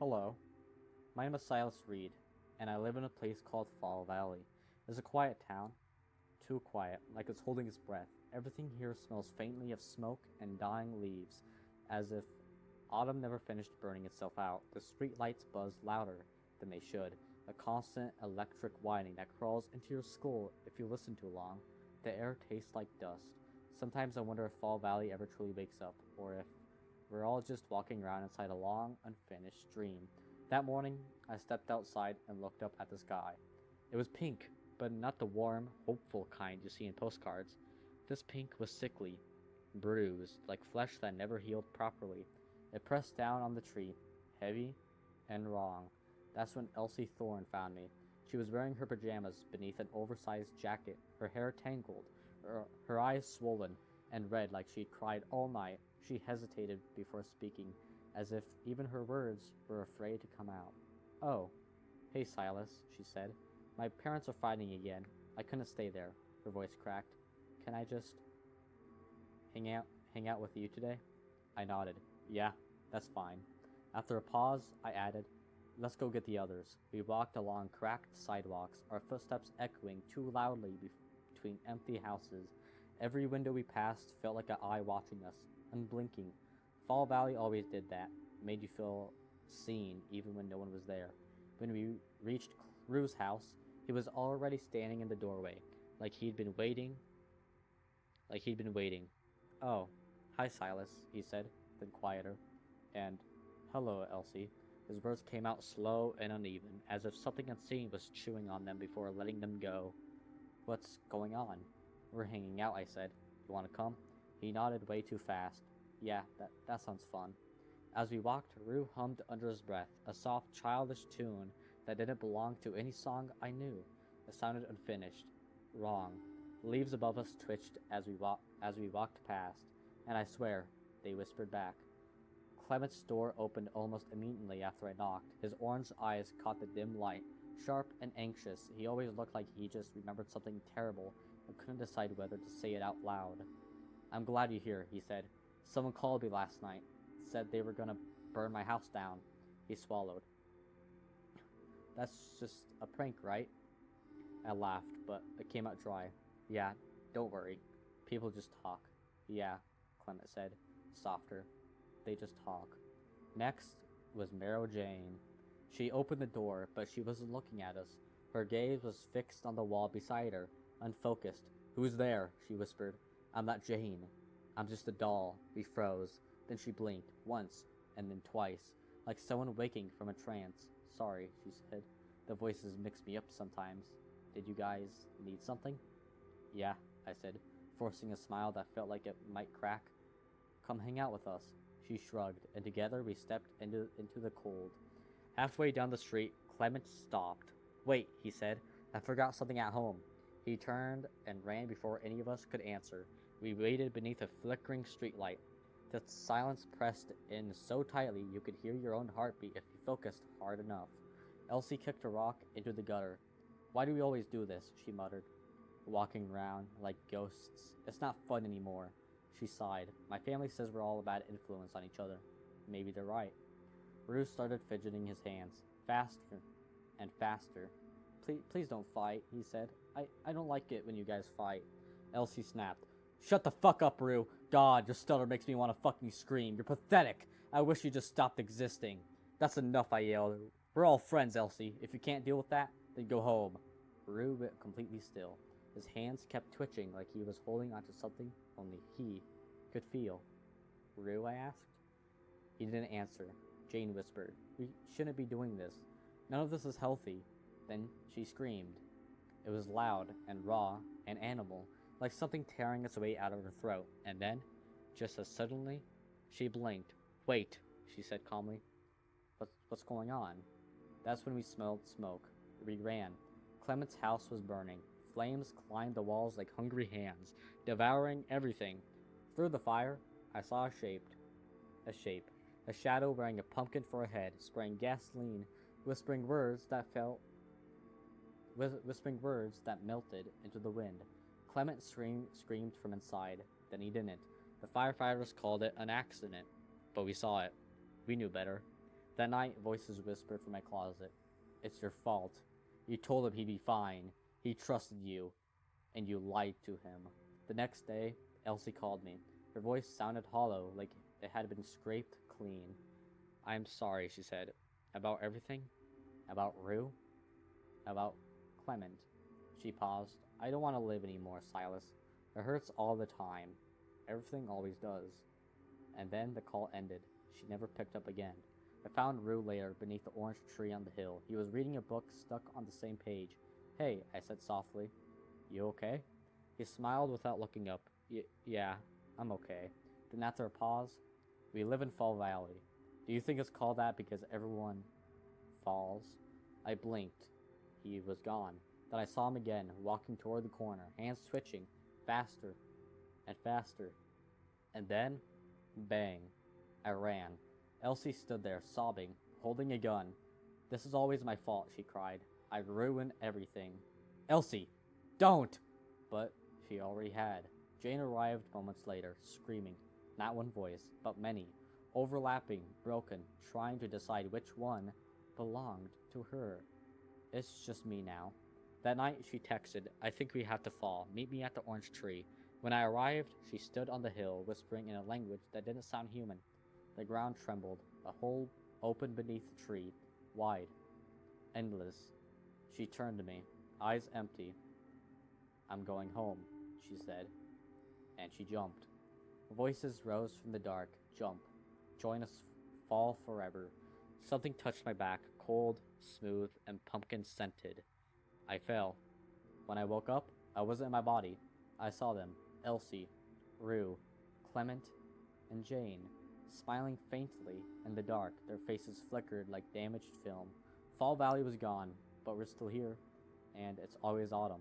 Hello, my name is Silas Reed, and I live in a place called Fall Valley. It's a quiet town, too quiet, like it's holding its breath. Everything here smells faintly of smoke and dying leaves, as if autumn never finished burning itself out. The street lights buzz louder than they should, a constant electric whining that crawls into your skull if you listen too long. The air tastes like dust. Sometimes I wonder if Fall Valley ever truly wakes up, or if we're all just walking around inside a long, unfinished dream. That morning, I stepped outside and looked up at the sky. It was pink, but not the warm, hopeful kind you see in postcards. This pink was sickly, bruised, like flesh that never healed properly. It pressed down on the tree, heavy and wrong. That's when Elsie Thorne found me. She was wearing her pajamas beneath an oversized jacket, her hair tangled, her eyes swollen and red like she'd cried all night. She hesitated before speaking, as if even her words were afraid to come out. "Oh, hey Silas," she said. "My parents are fighting again. I couldn't stay there." Her voice cracked. "Can I just hang out with you today?" I nodded. "Yeah, that's fine." After a pause, I added, "Let's go get the others." We walked along cracked sidewalks, our footsteps echoing too loudly between empty houses. Every window we passed felt like an eye watching us, unblinking. Fall Valley always did that, made you feel seen even when no one was there. When we reached Rue's house, he was already standing in the doorway, like he'd been waiting. "Oh, hi Silas," he said, then quieter. And, "Hello, Elsie." His words came out slow and uneven, as if something unseen was chewing on them before letting them go. "What's going on?" "We're hanging out," I said. "You want to come?" He nodded way too fast. "Yeah, that sounds fun." As we walked, Rue hummed under his breath, a soft, childish tune that didn't belong to any song I knew. It sounded unfinished, wrong. Leaves above us twitched as we walked past, and I swear, they whispered back. Clement's door opened almost immediately after I knocked. His orange eyes caught the dim light, sharp and anxious. He always looked like he just remembered something terrible and couldn't decide whether to say it out loud. "I'm glad you're here," he said. "Someone called me last night. Said they were gonna burn my house down." He swallowed. "That's just a prank, right?" I laughed, but it came out dry. "Yeah, don't worry. People just talk." "Yeah," Clement said, softer. "They just talk." Next was Mary Jane. She opened the door, but she wasn't looking at us. Her gaze was fixed on the wall beside her, unfocused. "Who's there?" she whispered. "I'm not Jane. I'm just a doll." We froze. Then she blinked, once, and then twice, like someone waking from a trance. "Sorry," she said. "The voices mix me up sometimes. Did you guys need something?" "Yeah," I said, forcing a smile that felt like it might crack. "Come hang out with us." She shrugged, and together we stepped into the cold. Halfway down the street, Clement stopped. "Wait," he said. "I forgot something at home." He turned and ran before any of us could answer. We waited beneath a flickering streetlight. The silence pressed in so tightly you could hear your own heartbeat if you focused hard enough. Elsie kicked a rock into the gutter. "Why do we always do this?" she muttered. "Walking around like ghosts. It's not fun anymore." She sighed. "My family says we're all a bad influence on each other." Maybe they're right. Bruce started fidgeting his hands, faster and faster. Please don't fight," he said. I don't like it when you guys fight." Elsie snapped. "Shut the fuck up, Rue. God, your stutter makes me want to fucking scream. You're pathetic. I wish you just stopped existing." "That's enough," I yelled. "We're all friends, Elsie. If you can't deal with that, then go home." Rue went completely still. His hands kept twitching like he was holding onto something only he could feel. "Rue?" I asked. He didn't answer. Jane whispered, "We shouldn't be doing this. None of this is healthy." Then she screamed. It was loud and raw and animal, like something tearing its way out of her throat. And then, just as suddenly, she blinked. "Wait," she said calmly. What's going on?" That's when we smelled smoke. We ran. Clement's house was burning. Flames climbed the walls like hungry hands, devouring everything. Through the fire, I saw a shadow wearing a pumpkin for a head, spraying gasoline, whispering words that melted into the wind. Clement screamed from inside. Then he didn't. The firefighters called it an accident, but we saw it. We knew better. That night, voices whispered from my closet. It's your fault. You told him he'd be fine. He trusted you, and you lied to him. The next day, Elsie called me. Her voice sounded hollow, like it had been scraped clean. I'm sorry, she said. About everything? About Rue? About Clement. She paused. I don't want to live anymore, Silas. It hurts all the time. Everything always does. And then the call ended. She never picked up again. I found Rue later beneath the orange tree on the hill. He was reading a book stuck on the same page. Hey, I said softly. You okay? He smiled without looking up. Yeah, I'm okay. Then after a pause, we live in Fall Valley. Do you think it's called that because everyone falls? I blinked. He was gone. Then I saw him again, walking toward the corner, hands twitching, faster and faster. And then, bang. I ran. Elsie stood there, sobbing, holding a gun. This is always my fault, she cried. I ruined everything. Elsie, don't! But she already had. Jane arrived moments later, screaming. Not one voice, but many, overlapping, broken, trying to decide which one belonged to her. It's just me now. That night she texted, I think we have to fall. Meet me at the orange tree. When I arrived, she stood on the hill, whispering in a language that didn't sound human. The ground trembled. A hole opened beneath the tree, wide, endless. She turned to me, eyes empty. I'm going home, she said, and she jumped. Voices rose from the dark. Jump. Join us. Fall forever. Something touched my back, cold, smooth, and pumpkin-scented. I fell. When I woke up, I wasn't in my body. I saw them. Elsie, Rue, Clement, and Jane, smiling faintly in the dark. Their faces flickered like damaged film. Fall Valley was gone, but we're still here, and it's always autumn.